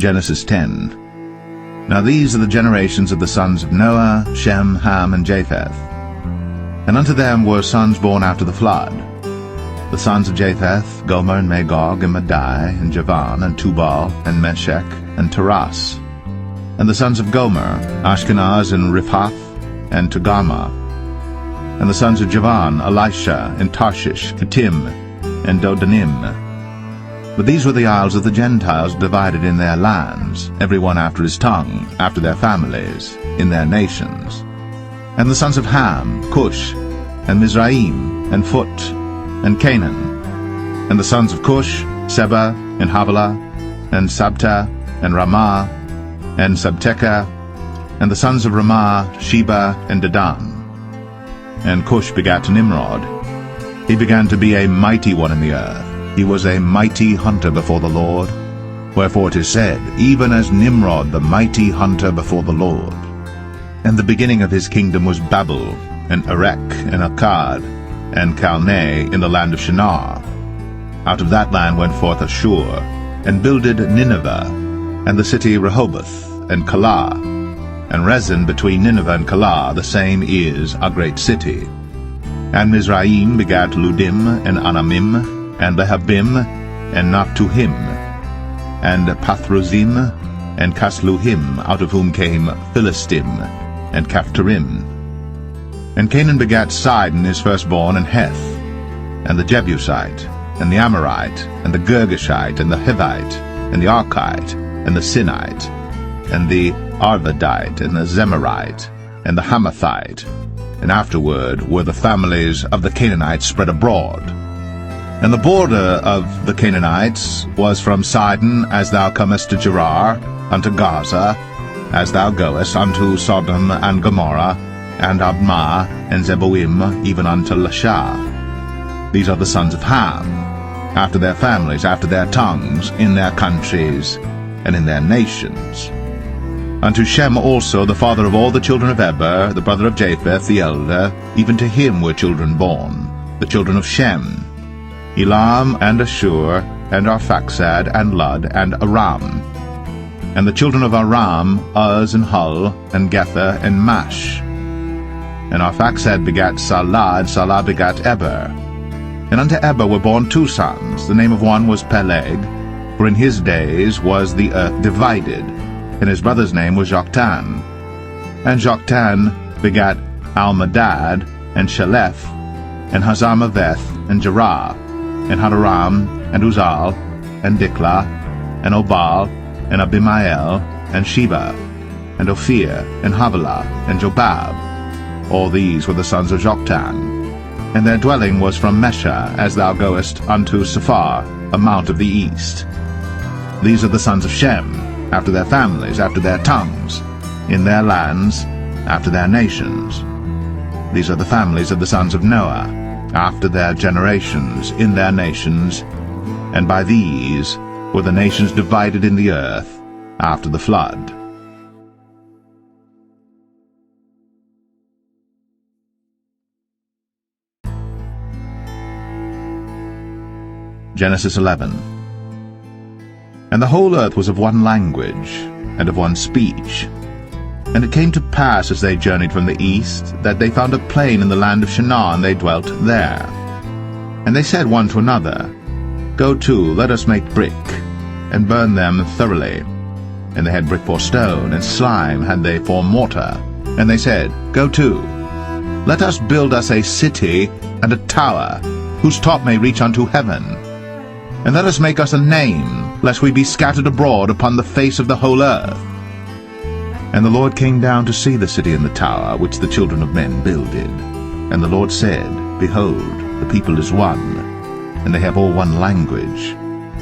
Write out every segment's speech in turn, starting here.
Genesis 10. Now these are the generations of the sons of Noah, Shem, Ham, and Japheth. And unto them were sons born after the flood. The sons of Japheth, Gomer, and Magog, and Madai, and Javan, and Tubal, and Meshech, and Taras. And the sons of Gomer, Ashkenaz, and Riphath, and Togarmah. And the sons of Javan, Elisha, and Tarshish, Kittim, and Dodanim. But these were the isles of the Gentiles divided in their lands, every one after his tongue, after their families, in their nations. And the sons of Ham, Cush, and Mizraim, and Phut, and Canaan. And the sons of Cush, Seba, and Havilah, and Sabta, and Ramah, and Sabteka. And the sons of Ramah, Sheba, and Dedan. And Cush begat Nimrod. He began to be a mighty one in the earth. He was a mighty hunter before the Lord. Wherefore it is said, even as Nimrod the mighty hunter before the Lord. And the beginning of his kingdom was Babel, and Erech, and Akkad, and Calneh in the land of Shinar. Out of that land went forth Ashur, and builded Nineveh, and the city Rehoboth, and Calah. And Rezin between Nineveh and Calah, the same is a great city. And Mizraim begat Ludim, and Anamim, and Lehabim, and Naphtuhim, and Pathrozim, and Casluhim, out of whom came Philistim, and Caphtorim. And Canaan begat Sidon his firstborn, and Heth, and the Jebusite, and the Amorite, and the Girgashite, and the Hivite, and the Archite, and the Sinite, and the Arvadite, and the Zemarite, and the Hamathite. And afterward were the families of the Canaanites spread abroad. And the border of the Canaanites was from Sidon, as thou comest to Gerar, unto Gaza, as thou goest unto Sodom and Gomorrah, and Admah, and Zeboim, even unto Lasha. These are the sons of Ham, after their families, after their tongues, in their countries, and in their nations. Unto Shem also, the father of all the children of Eber, the brother of Japheth, the elder, even to him were children born, the children of Shem, Elam, and Ashur, and Arphaxad, and Lud, and Aram. And the children of Aram, Uz, and Hul, and Gether, and Mash. And Arphaxad begat Salah, and Salah begat Eber. And unto Eber were born two sons. The name of one was Peleg, for in his days was the earth divided, and his brother's name was Joktan. And Joktan begat Almadad, and Shelef, and Hazarmaveth, and Jerah, and Hadaram, and Uzal, and Diklah, and Obal, and Abimael, and Sheba, and Ophir, and Havilah, and Jobab. All these were the sons of Joktan. And their dwelling was from Mesha, as thou goest unto Sephar, a mount of the east. These are the sons of Shem, after their families, after their tongues, in their lands, after their nations. These are the families of the sons of Noah, after their generations, in their nations, and by these were the nations divided in the earth after the flood. Genesis 11. And the whole earth was of one language, and of one speech. And it came to pass, as they journeyed from the east, that they found a plain in the land of Shinar, and they dwelt there. And they said one to another, Go to, let us make brick, and burn them thoroughly. And they had brick for stone, and slime had they for mortar. And they said, Go to, let us build us a city and a tower, whose top may reach unto heaven. And let us make us a name, lest we be scattered abroad upon the face of the whole earth. And the Lord came down to see the city and the tower, which the children of men builded. And the Lord said, Behold, the people is one, and they have all one language.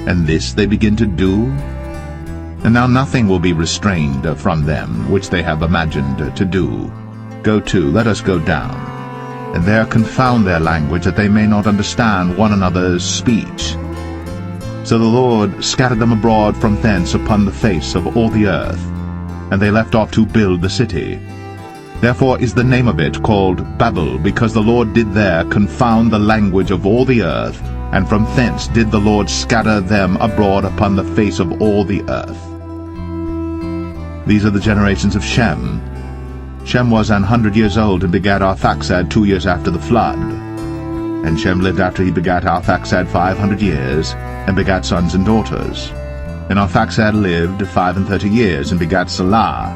And this they begin to do? And now nothing will be restrained from them, which they have imagined to do. Go to, let us go down, and there confound their language, that they may not understand one another's speech. So the Lord scattered them abroad from thence upon the face of all the earth, and they left off to build the city. Therefore is the name of it called Babel, because the Lord did there confound the language of all the earth, and from thence did the Lord scatter them abroad upon the face of all the earth. These are the generations of Shem. Shem was 100 years old and begat Arphaxad 2 years after the flood. And Shem lived after he begat Arphaxad 500 years, and begat sons and daughters. And Arphaxad lived 35 years, and begat Salah.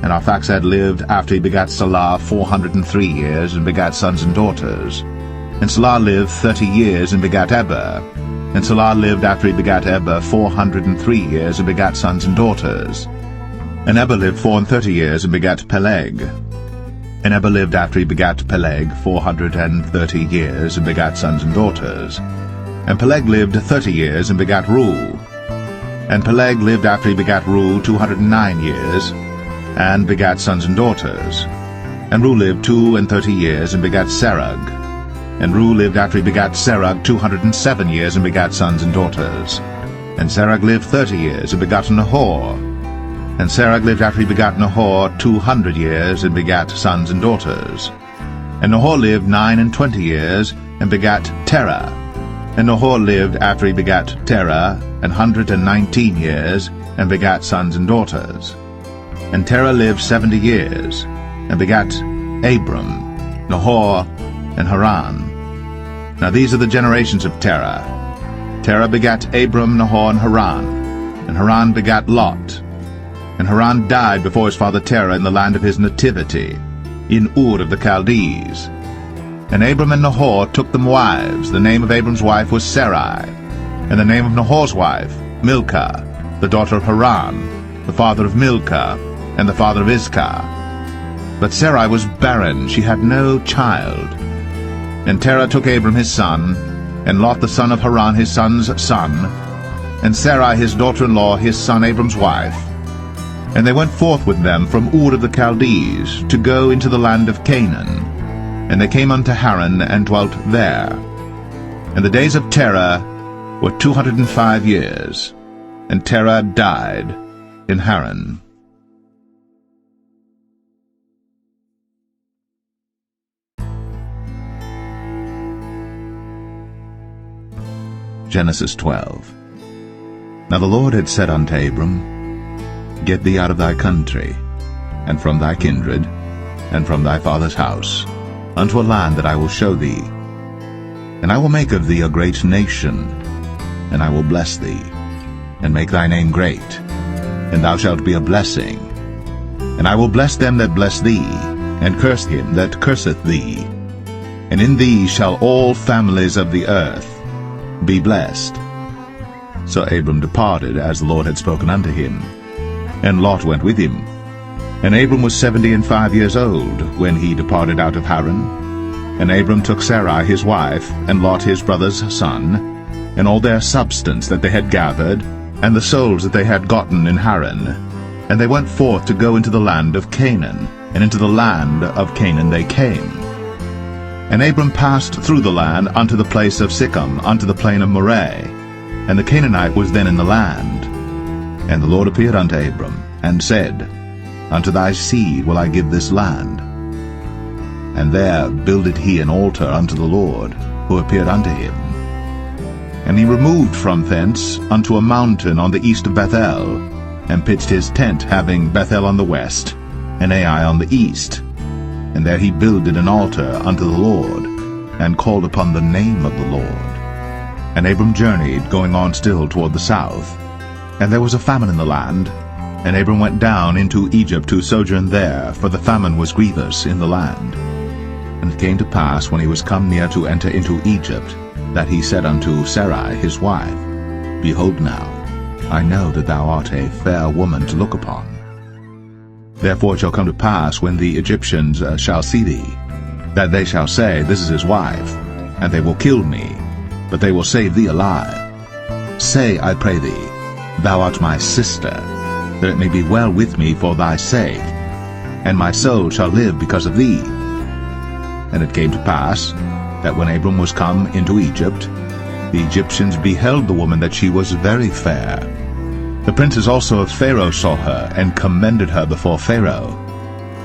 And Arphaxad lived after he begat Salah 403 years, and begat sons and daughters. And Salah lived 30 years, and begat Eber. And Salah lived after he begat Eber 403 years, and begat sons and daughters. And Eber lived 34 years, and begat Peleg. And Eber lived after he begat Peleg 430 years, and begat sons and daughters. And Peleg lived 30 years, and begat Reu. And Peleg lived after he begat Reu 209 years, and begat sons and daughters. And Reu lived 32 years, and begat Serug. And Reu lived after he begat Serug 207 years, and begat sons and daughters. And Serug lived 30 years, and begat Nahor. And Serug lived after he begat Nahor 200 years, and begat sons and daughters. And Nahor lived 29 years, and begat Terah. And Nahor lived after he begat Terah 119 years, and begat sons and daughters. And Terah lived 70 years, and begat Abram, Nahor, and Haran. Now these are the generations of Terah. Terah begat Abram, Nahor, and Haran. And Haran begat Lot. And Haran died before his father Terah in the land of his nativity, in Ur of the Chaldees. And Abram and Nahor took them wives. The name of Abram's wife was Sarai, and the name of Nahor's wife, Milcah, the daughter of Haran, the father of Milcah, and the father of Iscah. But Sarai was barren, she had no child. And Terah took Abram his son, and Lot the son of Haran his son's son, and Sarai his daughter-in-law his son Abram's wife. And they went forth with them from Ur of the Chaldees, to go into the land of Canaan. And they came unto Haran, and dwelt there. And the days of Terah were 205 years, and Terah died in Haran. Genesis 12. Now the Lord had said unto Abram, Get thee out of thy country, and from thy kindred, and from thy father's house, unto a land that I will show thee. And I will make of thee a great nation, and I will bless thee, and make thy name great, and thou shalt be a blessing. And I will bless them that bless thee, and curse him that curseth thee. And in thee shall all families of the earth be blessed. So Abram departed, as the Lord had spoken unto him. And Lot went with him. And Abram was 75 years old when he departed out of Haran. And Abram took Sarai his wife, and Lot his brother's son, and all their substance that they had gathered, and the souls that they had gotten in Haran. And they went forth to go into the land of Canaan, and into the land of Canaan they came. And Abram passed through the land unto the place of Sichem, unto the plain of Moreh. And the Canaanite was then in the land. And the Lord appeared unto Abram, and said, Unto thy seed will I give this land. And there builded he an altar unto the Lord, who appeared unto him. And he removed from thence unto a mountain on the east of Bethel, and pitched his tent, having Bethel on the west, and Ai on the east. And there he builded an altar unto the Lord, and called upon the name of the Lord. And Abram journeyed, going on still toward the south. And there was a famine in the land, and Abram went down into Egypt to sojourn there, for the famine was grievous in the land. And it came to pass, when he was come near to enter into Egypt, that he said unto Sarai his wife, Behold now, I know that thou art a fair woman to look upon. Therefore it shall come to pass, when the Egyptians shall see thee, that they shall say, This is his wife, and they will kill me, but they will save thee alive. Say, I pray thee, Thou art my sister, that it may be well with me for thy sake, and my soul shall live because of thee. And it came to pass, that when Abram was come into Egypt, the Egyptians beheld the woman that she was very fair. The princes also of Pharaoh saw her, and commended her before Pharaoh.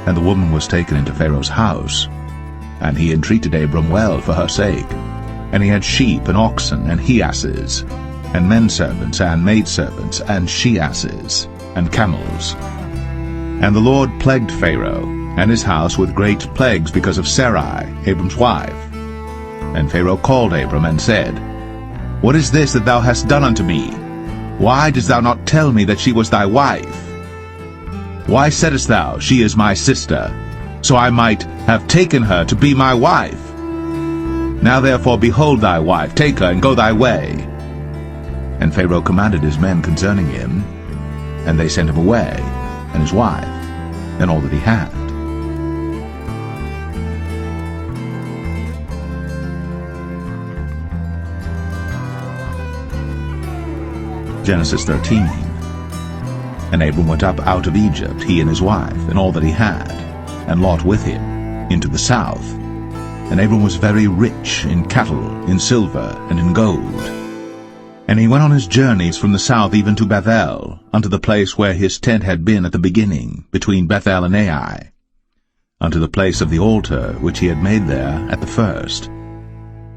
And the woman was taken into Pharaoh's house. And he entreated Abram well for her sake. And he had sheep and oxen and he-asses, and menservants and maidservants, and she-asses, and camels. And the Lord plagued Pharaoh and his house with great plagues because of Sarai, Abram's wife. And Pharaoh called Abram and said, What is this that thou hast done unto me? Why didst thou not tell me that she was thy wife? Why saidst thou, She is my sister, so I might have taken her to be my wife? Now therefore behold thy wife, take her, and go thy way. And Pharaoh commanded his men concerning him, and they sent him away, and his wife, and all that he had. Genesis 13. And Abram went up out of Egypt, he and his wife, and all that he had, and Lot with him, into the south. And Abram was very rich in cattle, in silver, and in gold. And he went on his journeys from the south even to Bethel, unto the place where his tent had been at the beginning, between Bethel and Ai, unto the place of the altar which he had made there at the first.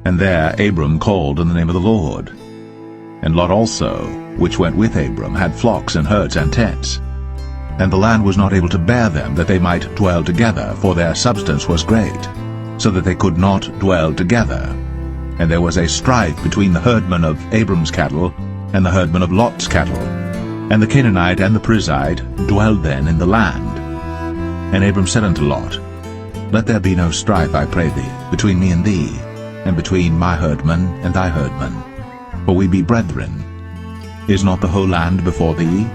And there Abram called on the name of the Lord. And Lot also, which went with Abram, had flocks and herds and tents. And the land was not able to bear them, that they might dwell together, for their substance was great, so that they could not dwell together. And there was a strife between the herdmen of Abram's cattle and the herdmen of Lot's cattle. And the Canaanite and the Perizzite dwelled then in the land. And Abram said unto Lot, Let there be no strife, I pray thee, between me and thee, and between my herdmen and thy herdmen, for we be brethren. Is not the whole land before thee?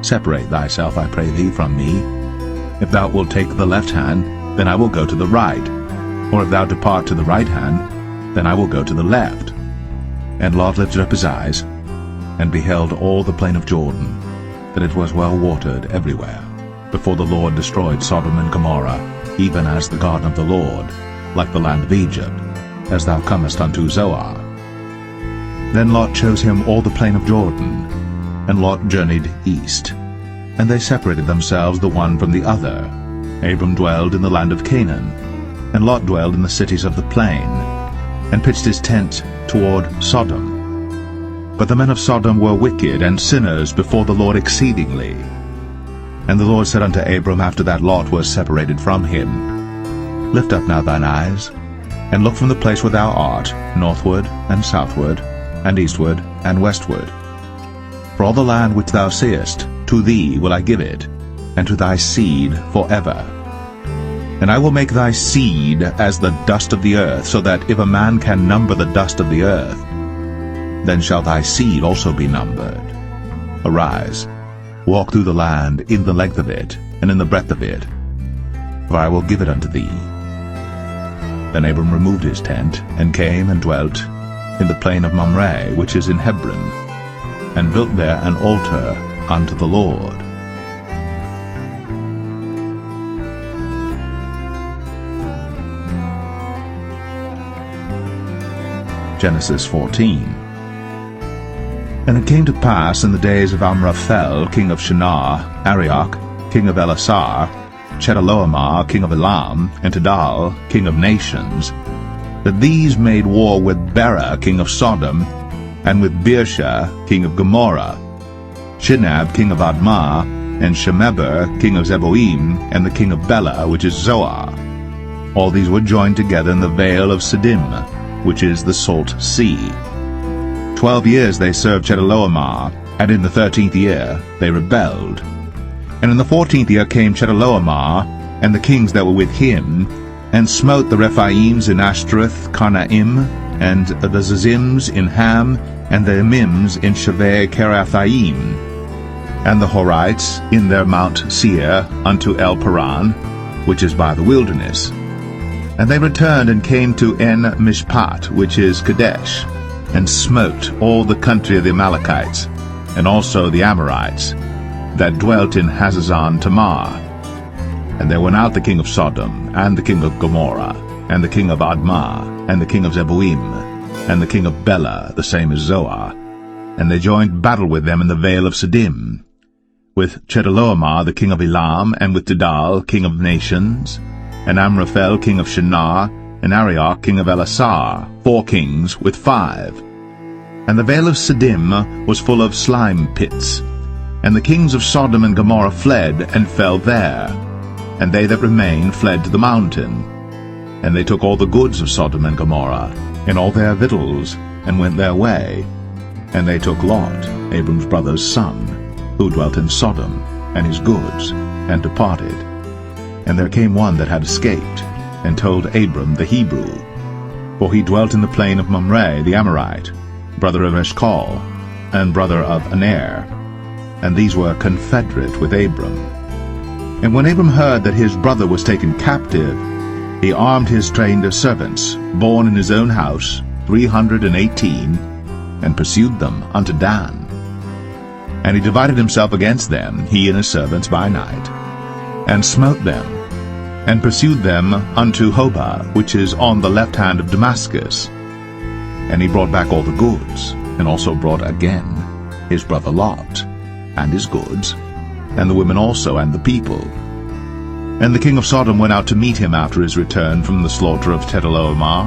Separate thyself, I pray thee, from me. If thou wilt take the left hand, then I will go to the right. Or if thou depart to the right hand, then I will go to the left. And Lot lifted up his eyes, and beheld all the plain of Jordan, that it was well watered everywhere, before the Lord destroyed Sodom and Gomorrah, even as the garden of the Lord, like the land of Egypt, as thou comest unto Zoar. Then Lot chose him all the plain of Jordan, and Lot journeyed east. And they separated themselves the one from the other. Abram dwelled in the land of Canaan, and Lot dwelled in the cities of the plain, and pitched his tent toward Sodom. But the men of Sodom were wicked and sinners before the Lord exceedingly. And the Lord said unto Abram after that Lot was separated from him, Lift up now thine eyes, and look from the place where thou art, northward and southward, and eastward and westward. For all the land which thou seest, to thee will I give it, and to thy seed forever. And I will make thy seed as the dust of the earth, so that if a man can number the dust of the earth, then shall thy seed also be numbered. Arise, walk through the land in the length of it, and in the breadth of it, for I will give it unto thee. Then Abram removed his tent, and came and dwelt in the plain of Mamre, which is in Hebron, and built there an altar unto the Lord. Genesis 14. And it came to pass in the days of Amraphel, king of Shinar, Arioch, king of Elasar, Chedorlaomer, king of Elam, and Tidal, king of nations, that these made war with Bera, king of Sodom, and with Birsha, king of Gomorrah, Shinab, king of Admah, and Shemeber, king of Zeboim, and the king of Bela, which is Zoar. All these were joined together in the vale of Siddim, which is the salt sea. 12 years they served Chedorlaomer, and in the 13th year they rebelled. And in the 14th year came Chedorlaomer, and the kings that were with him, and smote the Rephaims in Ashtaroth, Karnaim, and the Zazims in Ham, and the Emims in Shaveh Kerathaim, and the Horites in their Mount Seir unto El Paran, which is by the wilderness. And they returned and came to En Mishpat, which is Kadesh, and smote all the country of the Amalekites, and also the Amorites, that dwelt in Hazazon Tamar. And there went out the king of Sodom, and the king of Gomorrah, and the king of Admah, and the king of Zeboim, and the king of Bela, the same as Zoar. And they joined battle with them in the vale of Siddim, with Chedorlaomer the king of Elam, and with Tidal king of nations, and Amraphel king of Shinar, and Arioch king of Elasar, 4 kings with 5. And the vale of Siddim was full of slime pits. And the kings of Sodom and Gomorrah fled, and fell there. And they that remained fled to the mountain. And they took all the goods of Sodom and Gomorrah, and all their victuals, and went their way. And they took Lot, Abram's brother's son, who dwelt in Sodom, and his goods, and departed. And there came one that had escaped, and told Abram the Hebrew. For he dwelt in the plain of Mamre the Amorite, brother of Eshcol, and brother of Aner. And these were confederate with Abram. And when Abram heard that his brother was taken captive, he armed his trained servants, born in his own house, 318, and pursued them unto Dan. And he divided himself against them, he and his servants, by night, and smote them, and pursued them unto Hobah, which is on the left hand of Damascus. And he brought back all the goods, and also brought again his brother Lot, and his goods, and the women also, and the people. And the king of Sodom went out to meet him after his return from the slaughter of Chedorlaomer,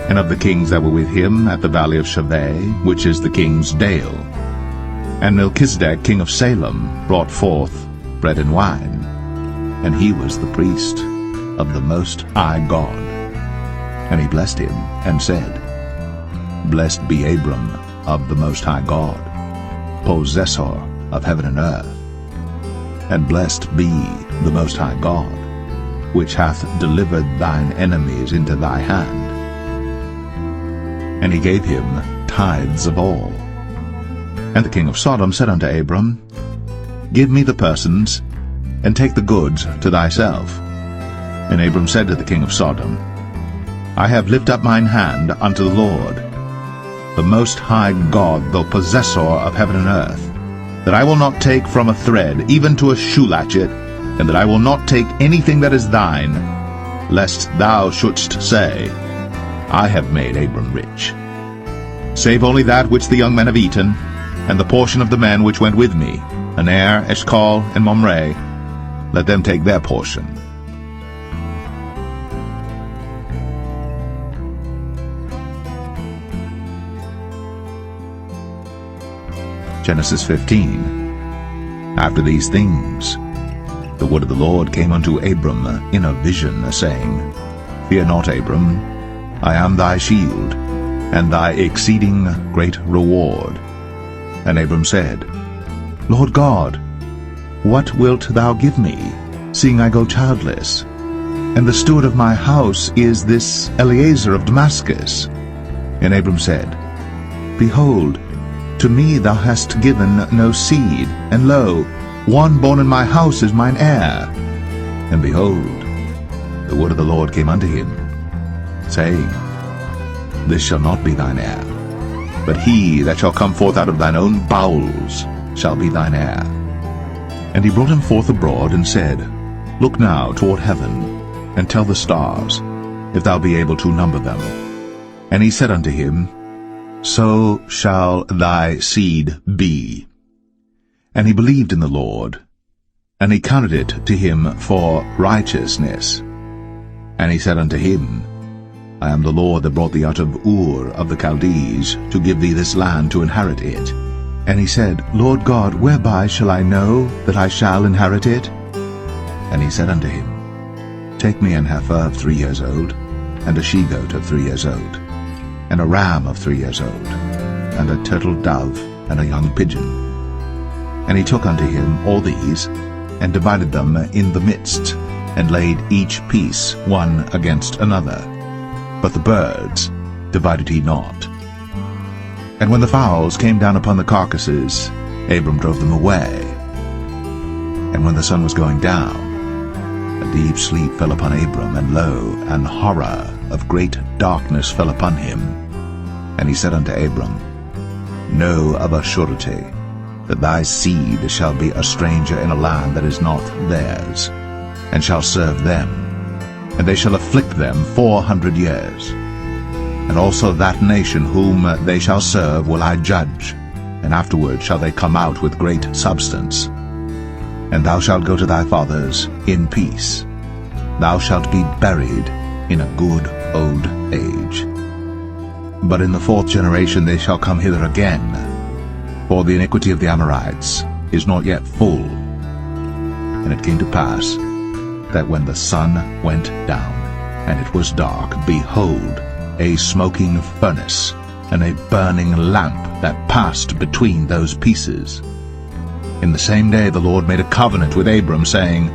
and of the kings that were with him at the valley of Shaveh, which is the king's dale. And Melchizedek, king of Salem, brought forth bread and wine, and he was the priest of the Most High God. And he blessed him, and said, Blessed be Abram of the Most High God, possessor of heaven and earth. And blessed be the Most High God, which hath delivered thine enemies into thy hand. And he gave him tithes of all. And the king of Sodom said unto Abram, Give me the persons, and take the goods to thyself. And Abram said to the king of Sodom, I have lifted up mine hand unto the Lord, the Most High God, the possessor of heaven and earth, that I will not take from a thread, even to a shoe latchet, and that I will not take anything that is thine, lest thou shouldst say, I have made Abram rich. Save only that which the young men have eaten, and the portion of the men which went with me, Aner, Eshcol, and Mamre, let them take their portion. Genesis 15. After these things, the word of the Lord came unto Abram in a vision, saying, Fear not, Abram, I am thy shield, and thy exceeding great reward. And Abram said, Lord God, what wilt thou give me, seeing I go childless? And the steward of my house is this Eliezer of Damascus. And Abram said, Behold, to me thou hast given no seed, and lo, one born in my house is mine heir. And behold, the word of the Lord came unto him, saying, This shall not be thine heir, but he that shall come forth out of thine own bowels shall be thine heir. And he brought him forth abroad, and said, Look now toward heaven, and tell the stars, if thou be able to number them. And he said unto him, So shall thy seed be. And he believed in the Lord, and he counted it to him for righteousness. And he said unto him, I am the Lord that brought thee out of Ur of the Chaldees, to give thee this land to inherit it. And he said, Lord God, whereby shall I know that I shall inherit it? And he said unto him, Take me an heifer of 3 years old, and a she-goat of 3 years old, and a ram of 3 years old, and a turtle dove, and a young pigeon. And he took unto him all these, and divided them in the midst, and laid each piece one against another. But the birds divided he not. And when the fowls came down upon the carcasses, Abram drove them away. And when the sun was going down, a deep sleep fell upon Abram, and lo, an horror of great darkness fell upon him. And he said unto Abram, Know of a surety that thy seed shall be a stranger in a land that is not theirs, and shall serve them, and they shall afflict them 400 years. And also that nation whom they shall serve will I judge, and afterward shall they come out with great substance. And thou shalt go to thy fathers in peace. Thou shalt be buried in a good old age. But in the 4th generation they shall come hither again, for the iniquity of the Amorites is not yet full. And it came to pass, that when the sun went down, and it was dark, behold, a smoking furnace, and a burning lamp that passed between those pieces. In the same day the Lord made a covenant with Abram, saying,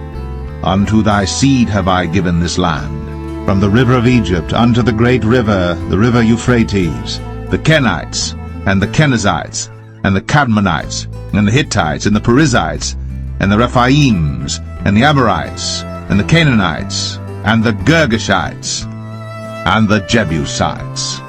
Unto thy seed have I given this land, from the river of Egypt unto the great river, the river Euphrates, the Kenites, and the Kenizzites, and the Cadmonites, and the Hittites, and the Perizzites, and the Rephaims, and the Amorites, and the Canaanites, and the Girgashites, and the Jebusites.